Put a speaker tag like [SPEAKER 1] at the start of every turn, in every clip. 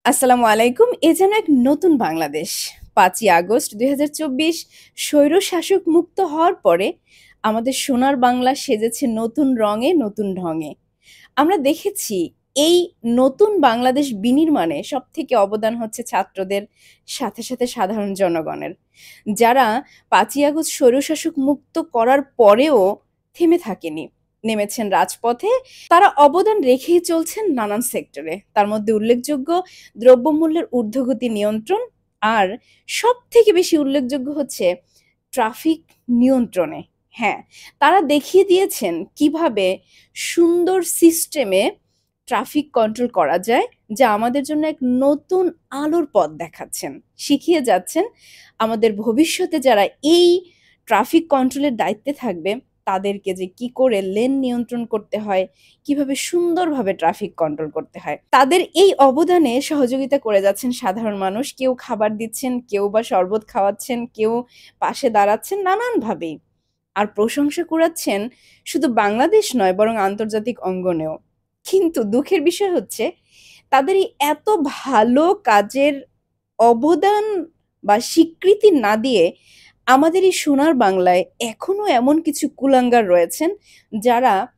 [SPEAKER 1] আসসালামু আলাইকুম। এ যেন এক নতুন বাংলাদেশ। ৫ই আগস্ট ২০২৪ স্বৈরশাসক মুক্ত হওয়ার পরে আমাদের সোনার বাংলা সেজেছে নতুন রঙে, নতুন ঢঙে। আমরা দেখেছি এই নতুন বাংলাদেশ বিনির্মাণে সবথেকে অবদান হচ্ছে ছাত্রদের, সাথে, সাথে সাধারণ জনগণের। যারা ৫ই আগস্ট স্বৈরশাসক মুক্ত করার পরেও থেমে থাকেনি। নেমেছেন রাজপথে। তারা অবদান রেখেই চলছেন নানান সেক্টরে। তার মধ্যে উল্লেখযোগ্য দ্রব্যমূল্যের ঊর্ধ্বগতি নিয়ন্ত্রণ আর সবথেকে বেশি উল্লেখযোগ্য হচ্ছে ট্রাফিক নিয়ন্ত্রণে। হ্যাঁ, তারা দেখিয়ে দিয়েছেন কিভাবে সুন্দর সিস্টেমে ট্রাফিক কন্ট্রোল করা যায়, যা আমাদের জন্য এক নতুন আলোর পথ দেখাচ্ছেন। শিখিয়ে যাচ্ছেন আমাদের ভবিষ্যতে যারা এই ট্রাফিক কন্ট্রোলের দায়িত্বে থাকবে তাদেরকে যে কি করে লেন নিয়ন্ত্রণ করতে হয়, কিভাবে সুন্দরভাবে ট্রাফিক কন্ট্রোল করতে হয়। তাদের এই অবদানে সহযোগিতা করে যাচ্ছেন সাধারণ মানুষ। কেউ খাবার দিচ্ছেন, কেউ বা শরবত খাওয়াচ্ছেন, কেউ পাশে দাঁড়াচ্ছেন নানানভাবেই। আর প্রশংসা কুড়াচ্ছেন শুধু বাংলাদেশ নয় বরং আন্তর্জাতিক অঙ্গনেও। কিন্তু দুঃখের বিষয় হচ্ছে তাদের এই এত ভালো কাজের অবদান বা স্বীকৃতি না দিয়ে আমাদের এই সোনার বাংলায় এখনো এমন কিছু কুলাঙ্গার রয়েছেন যারা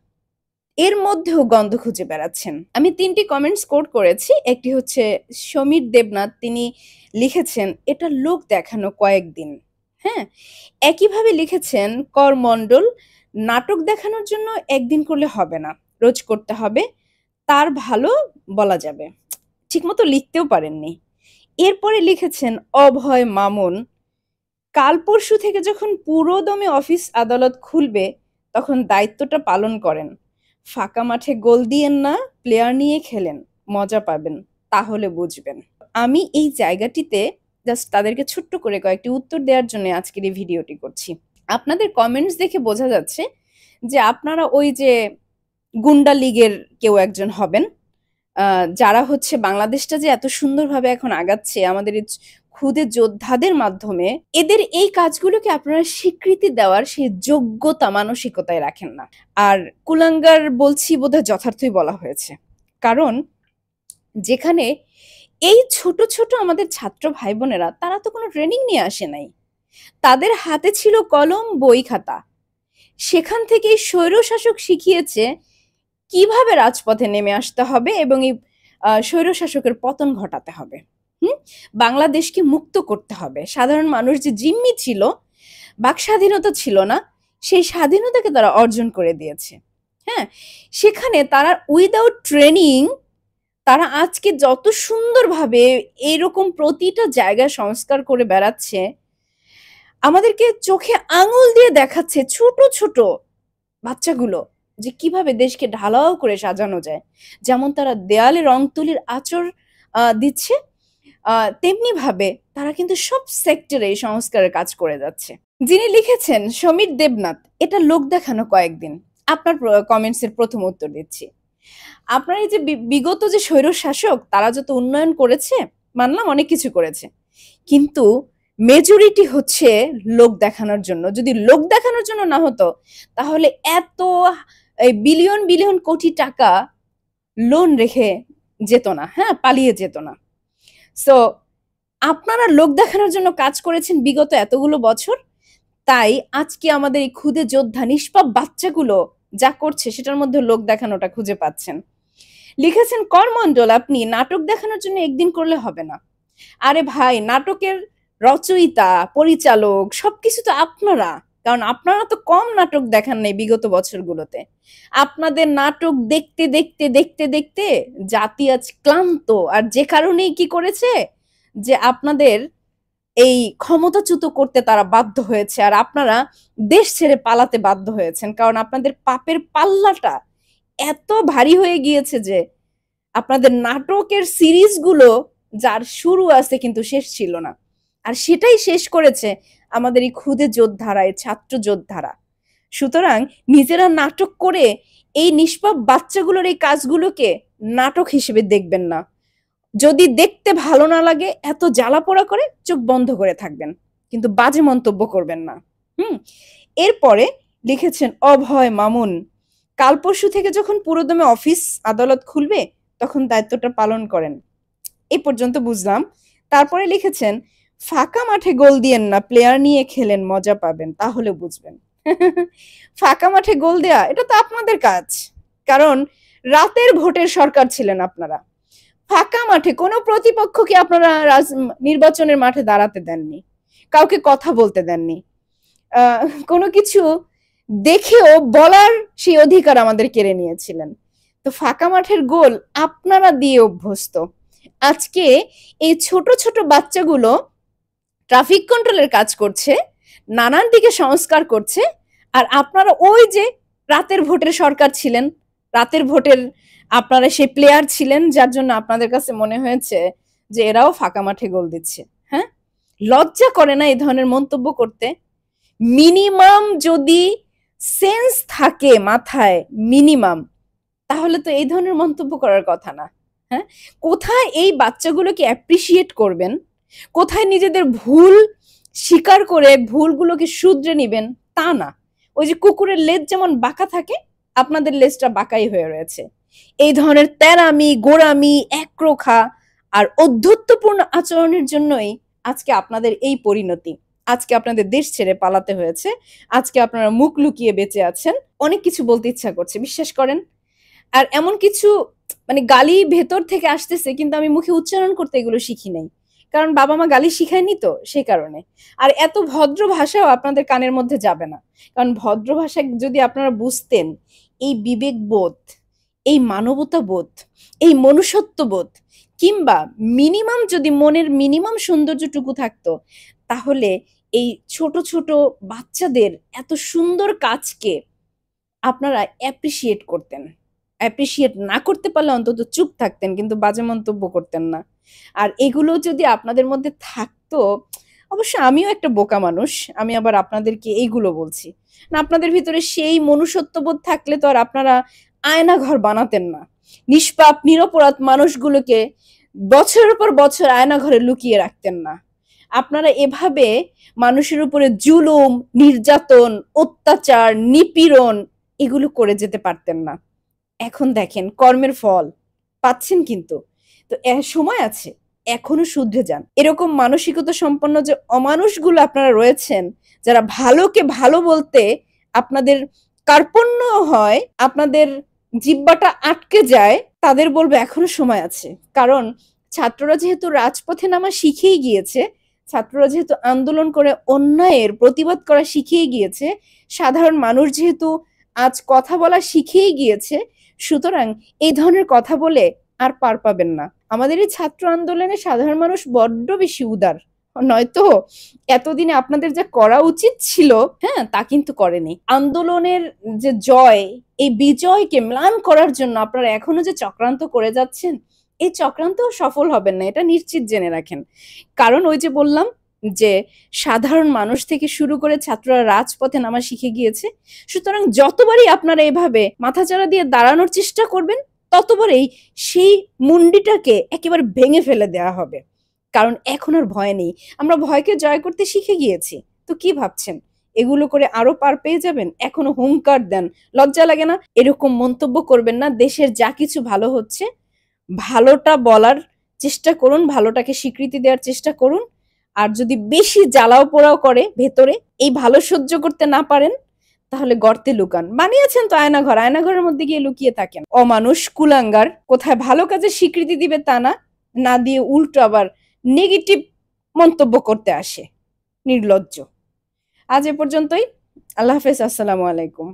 [SPEAKER 1] এর মধ্যেও গন্ধ খুঁজে বেড়াচ্ছেন। আমি ৩টি কমেন্টস কোট করেছি। একটি হচ্ছে সমীর দেবনাথ, তিনি লিখেছেন, "এটা লোক দেখানো কয়েকদিন।" হ্যাঁ? একইভাবে লিখেছেন কর মণ্ডল, "নাটক দেখানোর জন্য একদিন করলে হবে না, রোজ করতে হবে, তার ভালো বলা যাবে।" ঠিকমতো লিখতেও পারেননি। এরপরে লিখেছেন অভয় মামুন, "কাল পরশু থেকে যখন পুরোদমে অফিস আদালত খুলবে তখন দায়িত্বটা পালন করেন। ফাঁকা মাঠে গোল দিয়েন না, প্লেয়ার নিয়ে খেলেন, মজা পাবেন, তাহলে বুঝবেন।" আমি এই জায়গাটিতে জাস্ট তাদেরকে ছোট্ট করে কয়েকটি উত্তর দেওয়ার জন্য আজকের এই ভিডিওটি করছি। আপনাদের কমেন্টস দেখে বোঝা যাচ্ছে যে আপনারা ওই যে গুন্ডা লীগের কেউ একজন হবেন। যারা হচ্ছে বাংলাদেশটা যে এত সুন্দরভাবে এখন আগাচ্ছে আমাদের এই খুদে যোদ্ধাদের মাধ্যমে, এদের এই কাজগুলোকে আপনারা স্বীকৃতি দেওয়ার সেই যোগ্যতা মানসিকতায় রাখেন না। আর কুলাঙ্গার বলছি বোধহয় যথার্থই বলা হয়েছে। কারণ যেখানে এই ছোট, ছোট আমাদের ছাত্র ভাই বোনেরা তারা তো কোনো ট্রেনিং নিয়ে আসে নাই। তাদের হাতে ছিল কলম, বই, খাতা। সেখান থেকেই স্বৈরশাসক শিখিয়েছে কিভাবে রাজপথে নেমে আসতে হবে এবং এই স্বৈরশাসকের পতন ঘটাতে হবে। হুম? বাংলাদেশকে মুক্ত করতে হবে। সাধারণ মানুষ যে জিম্মি ছিল, বাক স্বাধীনতা ছিল না, সেই স্বাধীনতাকে তারা অর্জন করে দিয়েছে। হ্যাঁ? সেখানে তারা উইদাউট ট্রেনিং তারা আজকে যত সুন্দরভাবে এরকম প্রতিটা জায়গায় সংস্কার করে বেড়াচ্ছে, আমাদেরকে চোখে আঙুল দিয়ে দেখাচ্ছে ছোট, ছোট বাচ্চাগুলো যে কিভাবে দেশকে ঢালাও করে সাজানো যায়। যেমন তারা দেয়ালে রং তুলির আঁচড় দিচ্ছে, তেমনিভাবে তারা কিন্তু সব সেক্টরে এই সংস্কারের কাজ করে যাচ্ছে। যিনি লিখেছেন সমীর দেবনাথ, "এটা লোক দেখানো কয়েকদিন।" আপনার কমেন্টস এর ১ম উত্তর দিচ্ছি। আপনার এই যে বিগত যে স্বৈরশাসক তারা যত উন্নয়ন করেছে, মানলাম অনেক কিছু করেছে। কিন্তু মেজরিটি হচ্ছে লোক দেখানোর জন্য। যদি লোক দেখানোর জন্য না হতো, তাহলে এত এই বিলিয়ন, বিলিয়ন কোটি টাকা লোন রেখে যেত না, হ্যাঁ? পালিয়ে যেত না। সো আপনারা লোক দেখানোর জন্য কাজ করেছেন বিগত এতগুলো বছর। তাই আজকে আমাদের এই ক্ষুদে যোদ্ধা নিষ্পাপ বাচ্চাগুলো যা করছে সেটার মধ্যে লোক দেখানোটা খুঁজে পাচ্ছেন। লিখেছেন করমণ্ডল, "আপনি নাটক দেখানোর জন্য একদিন করলে হবে না।" আরে ভাই, নাটকের রচয়িতা, পরিচালক সবকিছু তো আপনারা। কারণ আপনারা তো কম নাটক দেখান নাই বিগত বছরগুলোতে। আপনাদের নাটক দেখতে, দেখতে, দেখতে, দেখতে জাতি আজ ক্লান্ত। আর যে কারণেই কি করেছে যে আপনাদের এই ক্ষমতাচ্যুত করতে তারা বাধ্য হয়েছে। আর আপনারা দেশ ছেড়ে পালাতে বাধ্য হয়েছেন। কারণ আপনাদের পাপের পাল্লাটা এত ভারী হয়ে গিয়েছে যে আপনাদের নাটকের সিরিজগুলো যার শুরু আছে কিন্তু শেষ ছিল না। আর সেটাই শেষ করেছে আমাদের এই ক্ষুদে যোদ্ধারা, এই ছাত্র যোদ্ধারা। সুতরাং নিজেরা নাটক করে এই নিষ্পাপ বাচ্চাগুলোর এই কাজগুলোকে নাটক হিসেবে দেখবেন না। যদি দেখতে ভালো না লাগে, এত জ্বালাপোড়া করে চোখ বন্ধ করে থাকবেন। কিন্তু বাজে মন্তব্য করবেন না। হুম? এরপরে লিখেছেন অভয় মামুন, "কাল পরশু থেকে যখন পুরোদমে অফিস আদালত খুলবে তখন দায়িত্বটা পালন করেন। এ পর্যন্ত বুঝলাম। তারপরে লিখেছেন, ফাঁকা মাঠে গোল দিয়েন না, প্লেয়ার নিয়ে খেলেন, মজা পাবেন, তাহলে বুঝবেন। ফাঁকা মাঠে গোল দেয়া এটা তো আপনাদের কাজ, কারণ রাতের ভোটের সরকার ছিলেন আপনারা। ফাঁকা মাঠে কোনো প্রতিপক্ষকে আপনারা নির্বাচনের মাঠে দাঁড়াতে দেননি, কাউকে কথা বলতে দেননি, আহ, কোনো কিছু দেখেও বলার সেই অধিকার আমাদের কেড়ে নিয়েছিলেন। তো ফাঁকা মাঠের গোল আপনারা দিয়ে অভ্যস্ত। আজকে এই ছোট ছোট বাচ্চাগুলো ট্রাফিক কন্ট্রোলের কাজ করছে, নানান দিকে সংস্কার করছে, আর আপনারা ওই যে রাতের ভোটের সরকার ছিলেন, রাতের ভোটের আপনারা সেই প্লেয়ার ছিলেন, যার জন্য আপনাদের কাছে মনে হয়েছে যে এরাও ফাঁকা মাঠে গোল দিচ্ছে। হ্যাঁ, লজ্জা করে না এই ধরনের মন্তব্য করতে? মিনিমাম যদি সেন্স থাকে মাথায়, মিনিমাম, তাহলে তো এই ধরনের মন্তব্য করার কথা না। হ্যাঁ, কোথায় এই বাচ্চাগুলোকে অ্যাপ্রিসিয়েট করবেন, কোথায় নিজেদের ভুল স্বীকার করে ভুলগুলোকে শুধরে নিবেন, তা না। ওই যে কুকুরের লেজ যেমন বাঁকা থাকে, আপনাদের লেজটা বাঁকাই হয়ে রয়েছে। এই ধরনের তেরামি, গোড়ামি, একরোখা আর অধ্যত্বপূর্ণ আচরণের জন্যই আজকে আপনাদের এই পরিণতি। আজকে আপনাদের দেশ ছেড়ে পালাতে হয়েছে, আজকে আপনারা মুখ লুকিয়ে বেঁচে আছেন। অনেক কিছু বলতে ইচ্ছা করছে, বিশ্বাস করেন। আর এমন কিছু মানে গালি ভেতর থেকে আসতেছে, কিন্তু আমি মুখে উচ্চারণ করতে এগুলো শিখি নাই, কারণ বাবা মা গালি শিখায়নি তো, সেই কারণে। আর এত ভদ্র ভাষাও আপনাদের কানের মধ্যে যাবে না, কারণ ভদ্র ভাষা যদি আপনারা বুঝতেন, এই বিবেকবোধ, এই মানবতাবোধ, এই মনুষ্যত্ববোধ, কিংবা মিনিমাম যদি মনের মিনিমাম সৌন্দর্যটুকু থাকতো, তাহলে এই ছোট ছোট বাচ্চাদের এত সুন্দর কাজকে আপনারা অ্যাপ্রিসিয়েট করতেন। অ্যাপ্রিসিয়েট না করতে পারলে অন্তত চুপ থাকতেন, কিন্তু বাজে মন্তব্য করতেন না। আর এগুলো যদি আপনাদের মধ্যে থাকতো, অবশ্য আমিও একটা বোকা মানুষ, আমি আবার আপনাদেরকে এইগুলো বলছি না, আপনাদের ভিতরে সেই মনুষ্যত্ববোধ থাকলে তো আর আপনারা আয়নাঘর বানাতেন না, নিষ্পাপ নিরপরাধ মানুষগুলোকে বছরের পর বছর আয়নাঘরে লুকিয়ে রাখতেন না। আপনারা এভাবে মানুষের উপরে জুলুম, নির্যাতন, অত্যাচার, নিপীড়ন এগুলো করে যেতে পারতেন না। এখন দেখেন কর্মের ফল পাচ্ছেন, কিন্তু তো সময় আছে, এখনো শুধরে যান। এরকম মানসিকতা সম্পন্ন যে অমানুষগুলো আপনারা রয়েছেন, যারা ভালোকে ভালো বলতে আপনাদের কার্পণ্য হয়, আপনাদের জিব্বাটা আটকে যায়, তাদের বলবো এখনো সময় আছে। কারণ ছাত্ররা যেহেতু রাজপথে নামা শিখেই গিয়েছে, ছাত্ররা যেহেতু আন্দোলন করে অন্যায়ের প্রতিবাদ করা শিখেই গিয়েছে, সাধারণ মানুষ যেহেতু আজ কথা বলা শিখেই গিয়েছে, সুতরাং এই ধরনের কথা বলে আর পার পাবেন না। আমাদের এই ছাত্র আন্দোলনে সাধারণ মানুষ বড্ড বেশি উদার, নয়তো এতদিনে আপনাদের যা করা উচিত ছিল, হ্যাঁ, তা কিন্তু করেনি। আন্দোলনের যে জয়, এই বিজয়কে ম্লান করার জন্য আপনারা এখনো যে চক্রান্ত করে যাচ্ছেন, এই চক্রান্ত সফল হবেন না, এটা নিশ্চিত জেনে রাখেন। কারণ ওই যে বললাম যে সাধারণ মানুষ থেকে শুরু করে ছাত্ররা রাজপথে নামা শিখে গিয়েছে, সুতরাং যতবারই আপনারা এভাবে মাথাচাড়া দিয়ে দাঁড়ানোর চেষ্টা করবেন, ততবারই সেই মুন্ডিটাকে একেবারে ভেঙে ফেলে দেওয়া হবে। কারণ এখন আর ভয় নেই, আমরা ভয়কে জয় করতে শিখে গিয়েছি। তো কি ভাবছেন এগুলো করে আরো পার পেয়ে যাবেন? এখনো হুঙ্কার দেন, লজ্জা লাগে না? এরকম মন্তব্য করবেন না। দেশের যা কিছু ভালো হচ্ছে, ভালোটা বলার চেষ্টা করুন, ভালোটাকে স্বীকৃতি দেওয়ার চেষ্টা করুন। আর যদি বেশি জ্বালাও পোড়াও করে ভেতরে, এই ভালো সহ্য করতে না পারেন, তাহলে গর্তে লুকান। বানিয়েছেন তো আয়নাঘর, আয়নাঘরের মধ্যে গিয়ে লুকিয়ে থাকেন। অমানুষ, কুলাঙ্গার, কোথায় ভালো কাজে স্বীকৃতি দিবে তা না, না দিয়ে উল্টো আবার নেগেটিভ মন্তব্য করতে আসে, নির্লজ্জ। আজ এ পর্যন্তই। আল্লাহ হাফেজ, আসসালামু আলাইকুম।